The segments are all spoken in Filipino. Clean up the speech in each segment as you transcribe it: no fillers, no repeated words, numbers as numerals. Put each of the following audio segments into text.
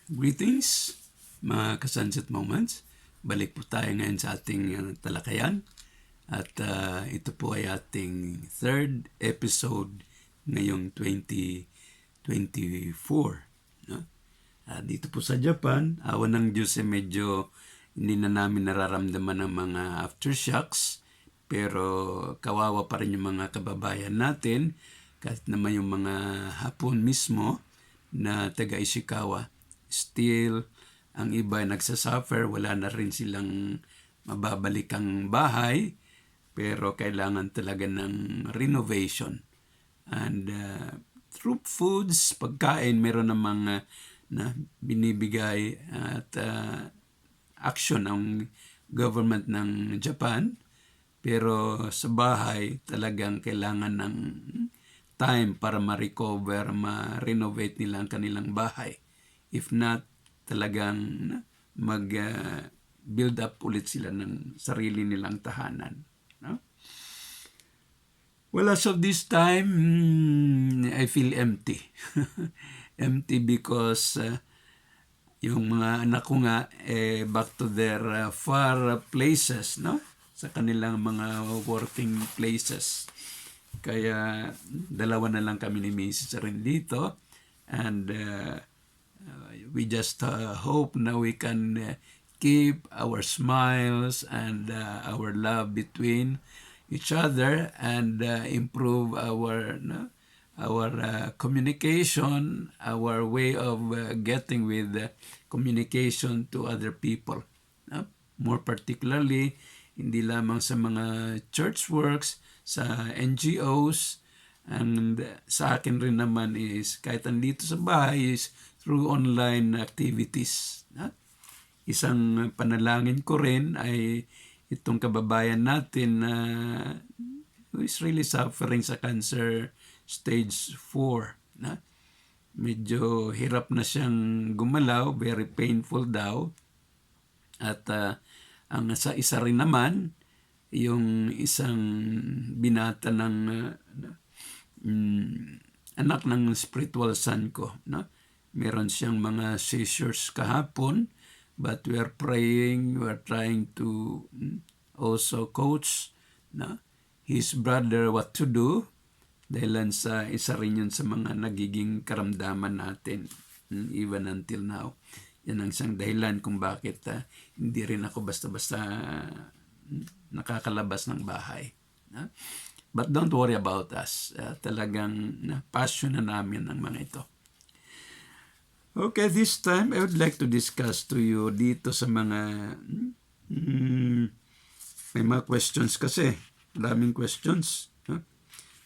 Greetings, mga ka-Sunset Moments. Balik po tayo ngayon sa ating talakayan. At ito po ay ating third episode ngayong 2024. No? Dito po sa Japan, awan ng Diyos medyo hindi na namin nararamdaman ng mga aftershocks. Pero kawawa pa rin yung mga kababayan natin, kahit naman yung mga Hapon mismo na taga Ishikawa. Still, ang iba ay nagsasuffer, wala na rin silang mababalikang bahay, pero kailangan talaga ng renovation. And through foods, pagkain, meron namang na binibigay at action ang government ng Japan. Pero sa bahay, talagang kailangan ng time para ma-recover, ma-renovate nila ang kanilang bahay. If not, talagang mag-build up ulit sila ng sarili nilang tahanan. No? Well, as of this time, I feel empty. Empty because yung mga anak ko nga back to their far places, no? Sa kanilang mga working places. Kaya dalawa na lang kami ni Mrs. rin dito. And we just hope na we can keep our smiles and our love between each other and improve our communication, our way of getting with communication to other people. More particularly, hindi lamang sa mga church works, sa NGOs, and sa akin rin naman is kahit andito sa bahay is through online activities. Isang panalangin ko rin ay itong kababayan natin na who is really suffering sa cancer stage 4. Medyo hirap na siyang gumalaw, very painful daw. At ang sa isa rin naman, yung isang binata ng anak ng spiritual son ko. Meron siyang mga seizures kahapon, but we are praying, we are trying to also coach his brother what to do. Dahil sa isa rin yun sa mga nagiging karamdaman natin even until now. Yan ang isang dahilan kung bakit hindi rin ako basta-basta nakakalabas ng bahay. But don't worry about us. Talagang passion na namin ang mga ito. Okay, this time I would like to discuss to you dito sa mga may mga questions kasi. Maraming questions.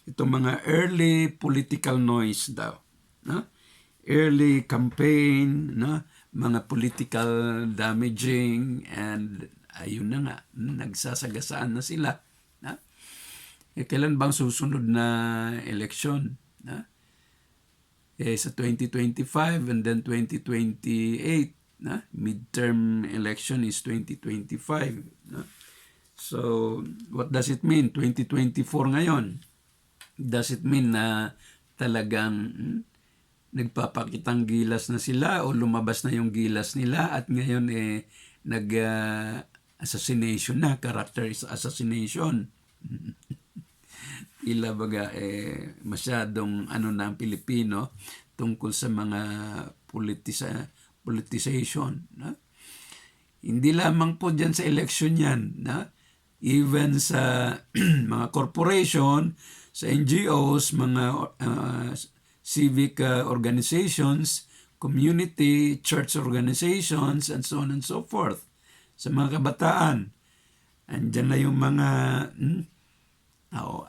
Itong mga early political noise daw. Early campaign, mga political damaging, and ayun na nga, nagsasagasaan na sila. Kailan bang susunod na eleksyon? Sa 2025 and then 2028, midterm election is 2025. So, what does it mean? 2024 ngayon. Does it mean na talagang nagpapakitang gilas na sila o lumabas na yung gilas nila at ngayon nag-assassination na, character assassination? Ila baga masyadong na ang Pilipino tungkol sa mga politicization. Hindi lamang po dyan sa election yan. Even sa mga corporation, sa NGOs, mga civic organizations, community, church organizations, and so on and so forth. Sa mga kabataan, andyan na yung mga,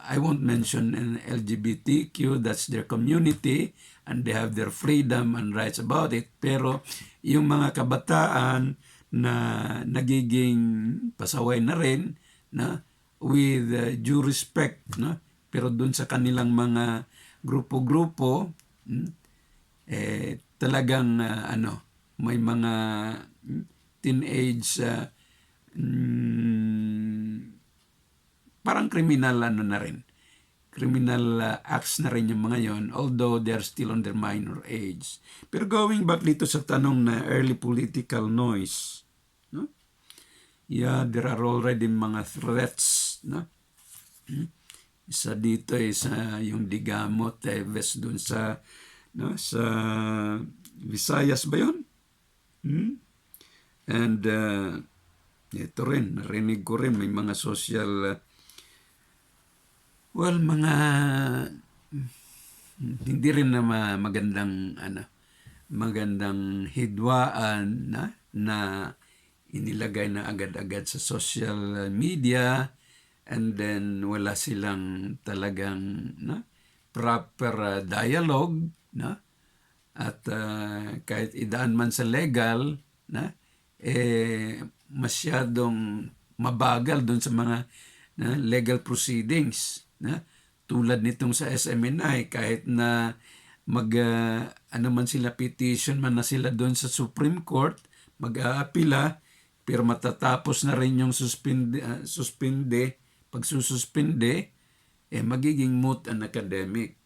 I won't mention an LGBTQ, that's their community, and they have their freedom and rights about it. Pero yung mga kabataan na nagiging pasaway na rin, with due respect, pero dun sa kanilang mga grupo-grupo, talagang may mga teenage parang kriminal na rin. acts na rin yung mga yon, although they're still on their minor age. Pero going back dito sa tanong na early political noise, no? Yeah, there are already mga threats, no? Isa dito sa yung Digamot, Teves dun sa, no, sa Visayas ba yun? And ito rin, narinig ko rin, may mga social, mga hindi rin na magandang hidwaan na inilagay na agad-agad sa social media, and then wala silang talagang proper dialogue, at kahit idaan man sa legal, masyadong mabagal doon sa mga legal proceedings, tulad nitong sa SMNI, kahit na man sila, petition man na sila doon sa Supreme Court, mag-aapila, pero matatapos na rin yung pagsususpinde, magiging moot and academic.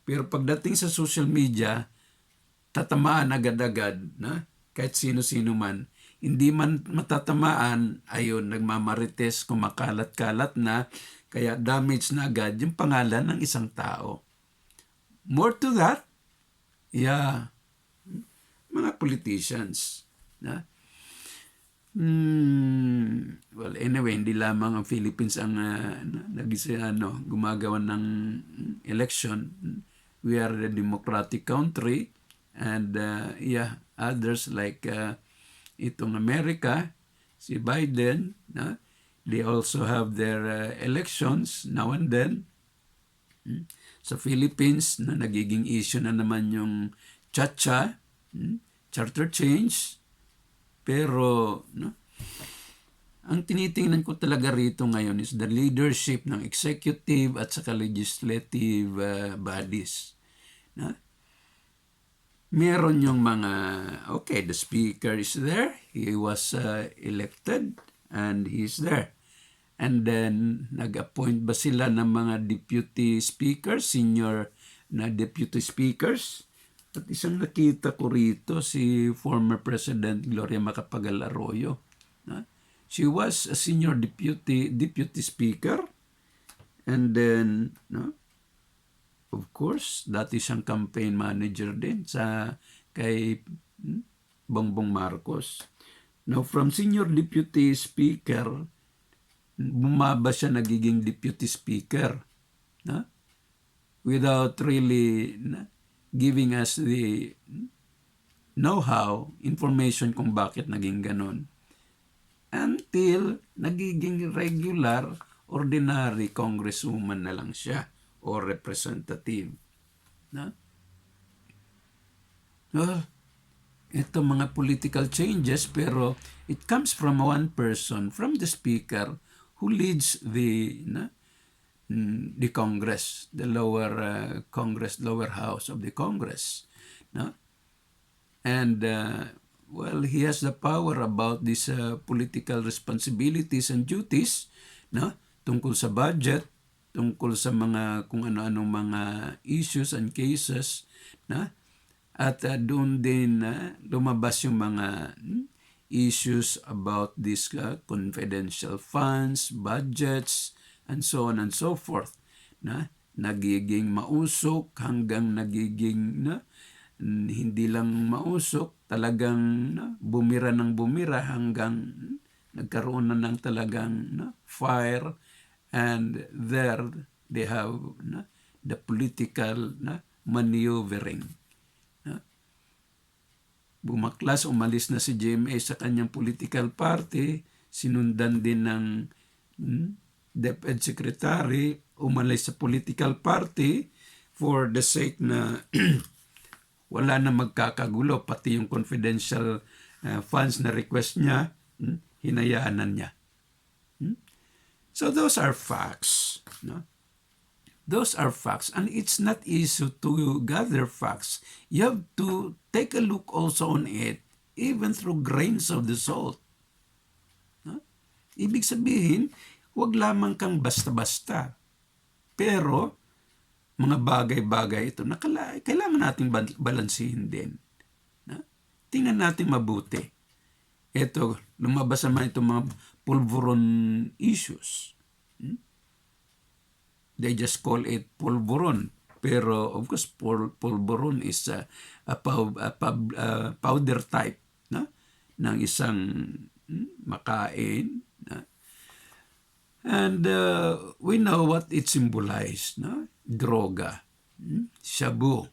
Pero pagdating sa social media, tatamaan agad-agad, kahit sino-sino man. Hindi man matatamaan, ayun, nagmamarites, kumakalat-kalat na, kaya damage na agad yung pangalan ng isang tao. More to that, mga politicians. Well, anyway, hindi lamang ang Philippines ang gumagawa ng election. We are a democratic country, and others like itong America, si Biden, they also have their elections now and then. Sa Philippines, nagiging issue na naman yung CHA, charter change. Pero ang tinitingnan ko talaga rito ngayon is the leadership ng executive at saka legislative bodies. Meron yung mga, the speaker is there, he was elected, and he's there. And then, nag-appoint ba sila ng mga deputy speakers, senior na deputy speakers? At isang nakita ko rito, si former President Gloria Macapagal Arroyo. She was a senior deputy speaker. And then, of course, dati siyang campaign manager din kay Bongbong Marcos. Now, from senior deputy speaker, bumaba siya nagiging deputy speaker. Without really giving us the know-how, information kung bakit naging ganon. Until nagiging regular, ordinary congresswoman na lang siya or representative. Well, ito mga political changes, pero it comes from one person, from the speaker who leads the Congress, the lower Congress, lower house of the Congress. And, he has the power about these political responsibilities and duties, tungkol sa budget, tungkol sa mga kung ano-anong mga issues and cases, at doon din lumabas yung mga issues about these confidential funds, budgets, and so on and so forth. Nagiging mausok hanggang nagiging hindi lang mausok, talagang bumira ng bumira hanggang nagkaroon na ng talagang fire, and there they have the political maneuvering. Bumaklas, umalis na si GMA sa kanyang political party, sinundan din ng DepEd Secretary, umalis sa political party for the sake na wala na magkakagulo, pati yung confidential funds na request niya, hinayaan na niya. So those are facts. Those are facts, and it's not easy to gather facts. You have to take a look also on it, even through grains of the salt. Ibig sabihin, huwag lamang kang basta-basta. Pero, mga bagay-bagay ito na kailangan nating balansihin din. Tingnan natin mabuti. Ito, lumabas naman itong mga pulveron issues. They just call it pulveron. Pero, of course, pulveron is a powder type ng isang makain. And we know what it symbolized. Droga, shabu.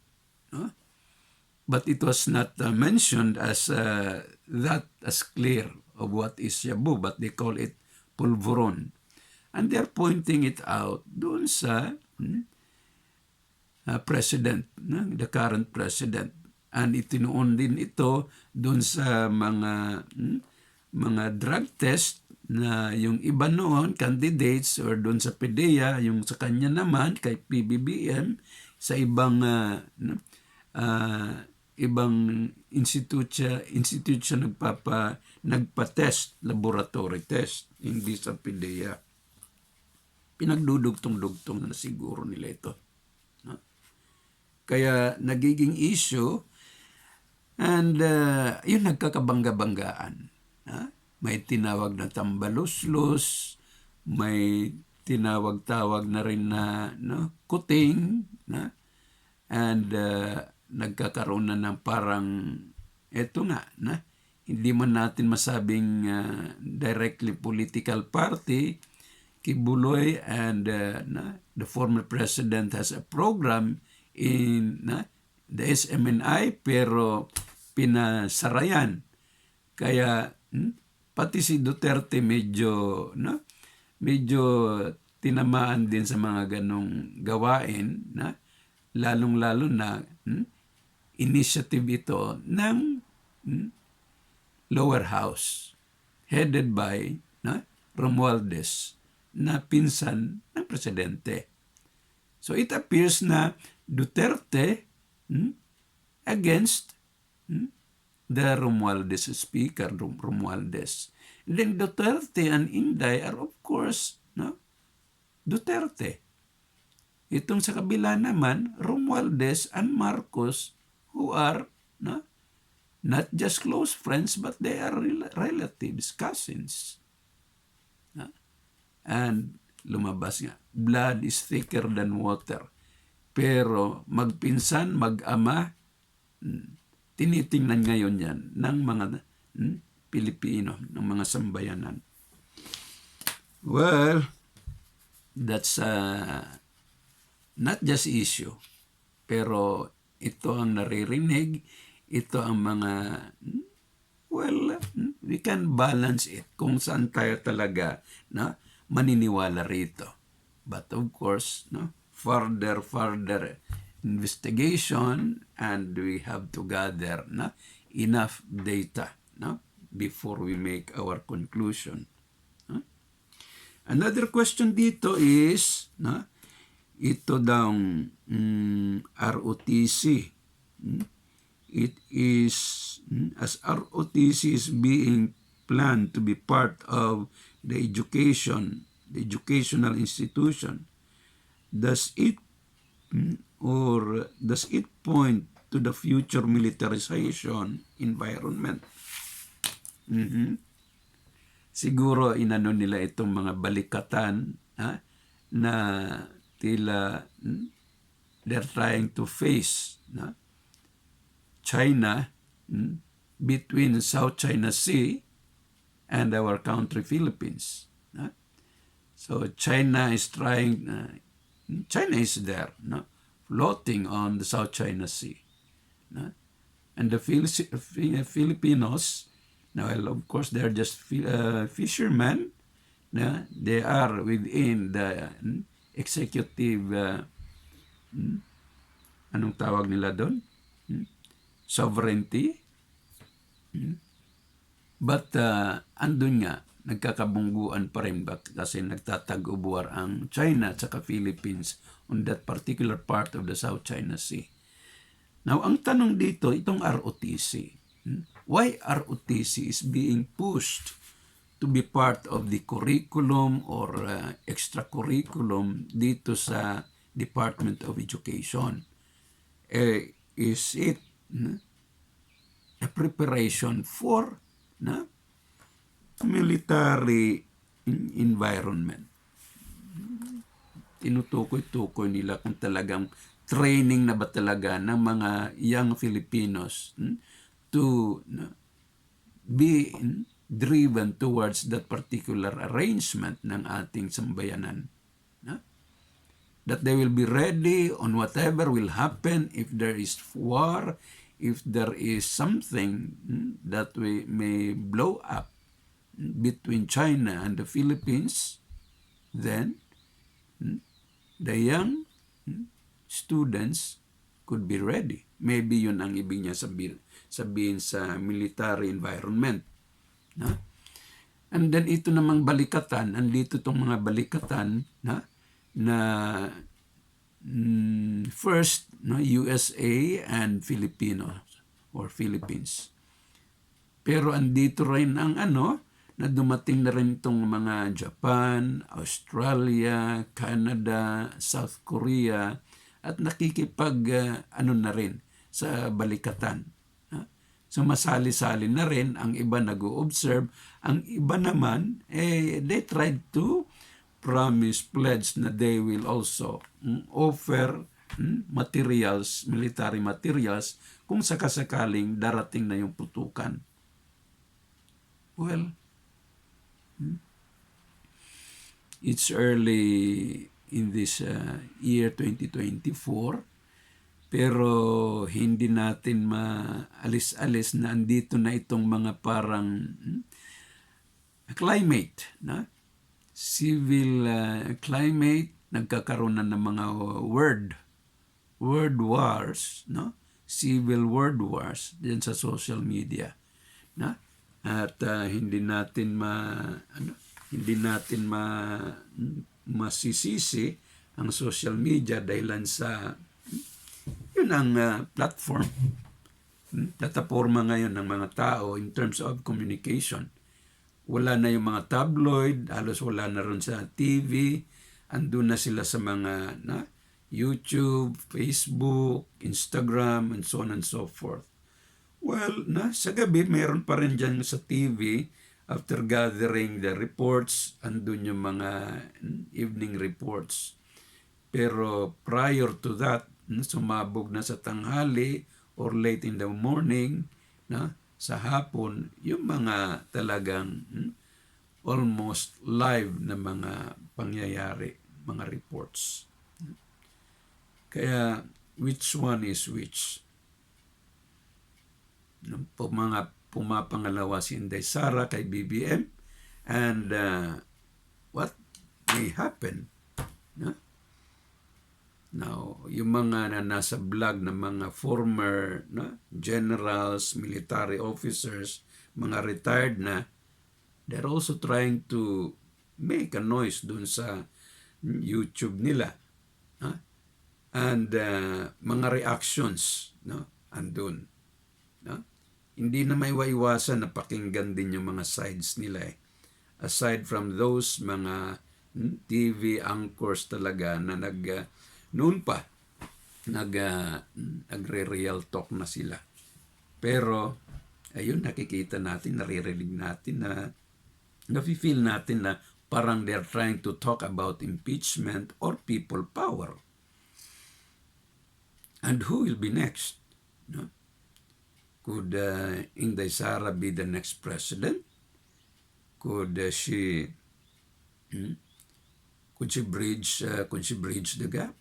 But it was not mentioned as as clear of what is shabu, but they call it pulveron. And they're pointing it out doon sa president, the current president. And itinuon din ito doon sa mga drug test na yung iba noon, candidates, or doon sa PDEA, yung sa kanya naman, kay PBBM, sa ibang institution nagpa-test, laboratory test, hindi sa PDEA. Pinagdudugtong-dugtong na siguro nila ito. Kaya nagiging issue, and yun nagkakabangga-banggaan. May tinawag na tambaluslos, may tinawag-tawag na rin na kuting, and nagkakaroon na ng parang eto nga, hindi man natin masabing directly political party. Kibuloy and the former president has a program in the SMNI, pero pinasarayan. Kaya pati si Duterte medyo tinamaan din sa mga ganong gawain, lalong-lalo na initiative ito ng lower house headed by Romualdez na pinsan ng presidente. So it appears na Duterte against the Romualdez speaker, Romualdez. And then Duterte and Inday are of course Duterte. Itong sa kabila naman, Romualdez and Marcos, who are not just close friends, but they are relatives, cousins. And lumabas nga, blood is thicker than water. Pero magpinsan, mag-ama, tinitingnan ngayon yan ng mga Pilipino, ng mga sambayanan. Well, that's not just issue, pero ito ang naririnig, ito ang mga, we can balance it kung saan tayo talaga maniniwala rito. But of course, further investigation, and we have to gather enough data before we make our conclusion. Another question dito is, ito daw ROTC. It is, as ROTC is being planned to be part of the educational institution, does it point to the future militarization environment? Siguro inano nila itong mga balikatan na tila they're trying to face China between South China Sea and our country, Philippines. So China is trying, China is there, floating on the South China Sea. And the Filipinos, well, of course, they're just fishermen. They are within the executive, anong tawag nila doon? Sovereignty. But andun nga, nagkakabungguan pa rin kasi nagtatag-ubuar ang China at saka Philippines on that particular part of the South China Sea. Now, ang tanong dito, itong ROTC, why ROTC is being pushed to be part of the curriculum or extracurriculum dito sa Department of Education. Is it a preparation for military environment? Tinutukoy-tukoy nila kung talagang training na ba talaga ng mga young Filipinos to be driven towards that particular arrangement ng ating sambayanan. That they will be ready on whatever will happen if there is war, if there is something that we may blow up between China and the Philippines, then the young students could be ready. Maybe yun ang ibig niya sabihin sa military environment. And then ito namang balikatan, andito itong mga balikatan na first USA and Filipino or Philippines. Pero andito rin ang na dumating na rin itong mga Japan, Australia, Canada, South Korea, at nakikipag na rin sa balikatan. Sumasali-sali na rin, ang iba nag-o-observe, ang iba naman, they tried to promise, pledge na they will also offer materials, military materials, kung sakasakaling darating na yung putukan. Well, it's early in this year 2024, pero hindi natin maalis-alis na andito na itong mga parang climate, civil climate, nagkakaroon na ng mga word wars, civil word wars diyan sa social media, at hindi natin masisisi ang social media dahilan sa yun ang platform, plataforma ngayon ng mga tao in terms of communication. Wala na yung mga tabloid, halos wala na rin sa TV, andun na sila sa mga YouTube, Facebook, Instagram, and so on and so forth. Well, sa gabi, mayroon pa rin dyan sa TV, after gathering the reports, andun yung mga evening reports. Pero prior to that, sumabog na sa tanghali or late in the morning, sa hapon, yung mga talagang almost live na mga pangyayari, mga reports. Kaya, which one is which? Mga pumapangalawa si Inday Sara kay BBM, and what may happen? Now, yung mga nasa vlog na mga former generals, military officers, mga retired na, they're also trying to make a noise dun sa YouTube nila. And mga reactions, andun. Hindi na may maiwasan na pakinggan din yung mga sides nila. Aside from those mga TV anchors talaga na noon pa, nagre-real talk na sila. Pero, ayun, nakikita natin, naririnig natin na nafe-feel natin na parang they're trying to talk about impeachment or people power. And who will be next? Could Inday Sara be the next president? Could she bridge the gap?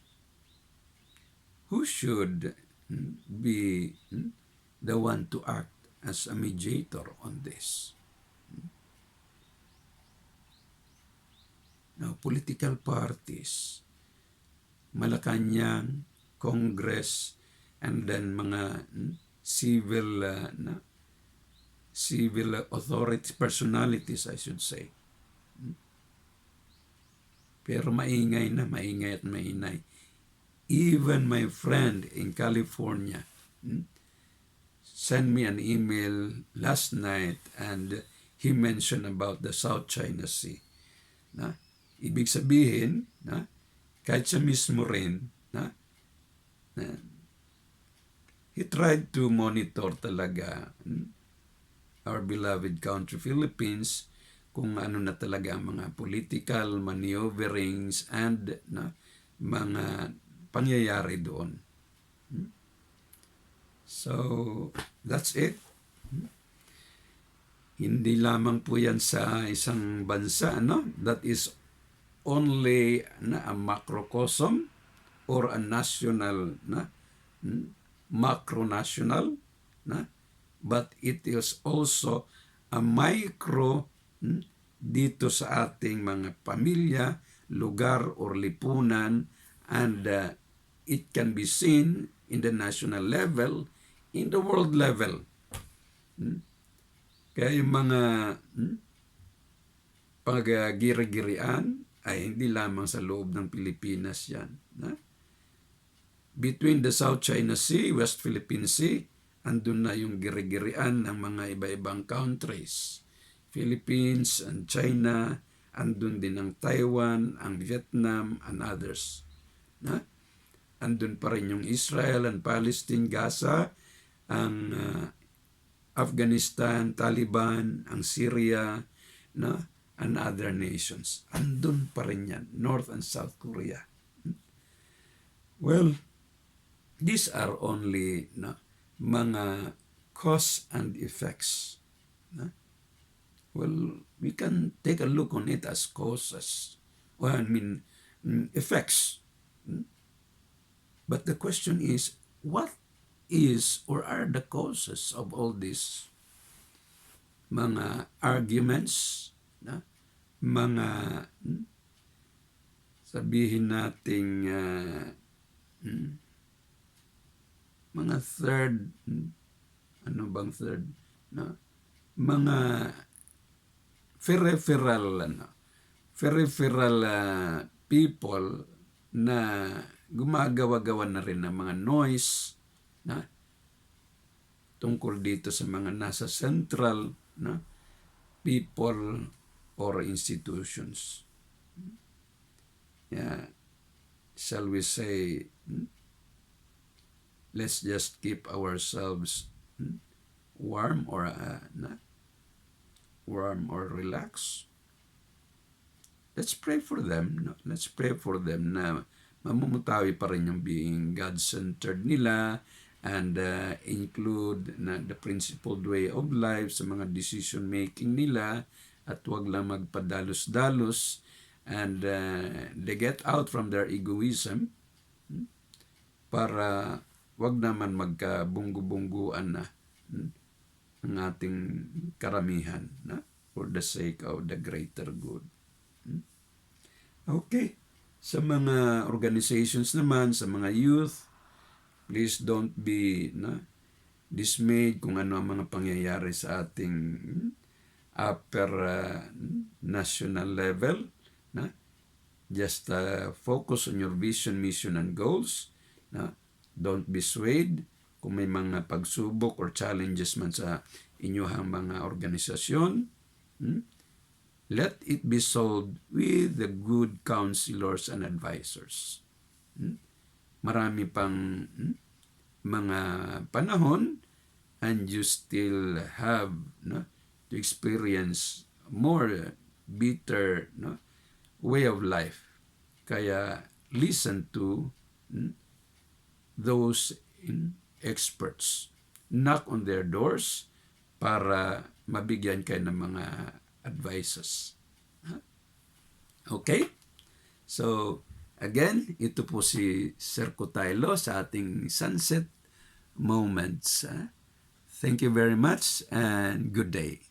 Who should be the one to act as a mediator on this? Now, political parties, Malacanang, Congress, and then mga civil authority personalities, I should say. Pero maingay at mainay. Even my friend in California sent me an email last night, and he mentioned about the South China Sea. Ibig sabihin, kahit siya mismo rin, he tried to monitor talaga our beloved country, Philippines, kung ano na talaga ang mga political maneuverings and mga pangyayari doon. So, that's it. Hindi lamang po yan sa isang bansa, that is only a macrocosm or a national, macronational, but it is also a micro dito sa ating mga pamilya, lugar or lipunan, and it can be seen in the national level, in the world level. Kaya yung mga pag-giri-girian ay hindi lamang sa loob ng Pilipinas yan. Between the South China Sea, West Philippine Sea, andun na yung giri-girian ng mga iba-ibang countries. Philippines and China, andun din ang Taiwan, ang Vietnam, and others. Andun pa rin yung Israel and Palestine, Gaza, ang Afghanistan, Taliban, ang Syria, and other nations. Andun pa rin yan, North and South Korea. Well, these are only mga cause and effects. Well, we can take a look on it as causes. Well, effects. But the question is, what is or are the causes of all these mga arguments, mga sabihin nating mga third, ano bang third, mga peripheral people na gumagawa-gawa na rin ng mga noise tungkol dito sa mga nasa central people or institutions. Shall we say, let's just keep ourselves warm or relaxed. Let's pray for them. Let's pray for them na mamumutawi pa rin yung being God-centered nila, and include the principled way of life sa mga decision-making nila, at wag lang magpadalos-dalos, and they get out from their egoism para wag naman magkabunggu-bungguan na ang ating karamihan for the sake of the greater good. Okay. Sa mga organizations naman, sa mga youth, please don't be dismayed kung ano ang mga pangyayari sa ating upper national level. Just focus on your vision, mission, and goals. Don't be swayed kung may mga pagsubok or challenges man sa inyong mga organisasyon. Let it be solved with the good counselors and advisors. Marami pang mga panahon, and you still have to experience more bitter way of life. Kaya listen to those experts. Knock on their doors para mabigyan kayo ng mga advices. Okay? So, again, ito po si Sir Cotaylo sa ating Sunset Moments. Thank you very much and good day.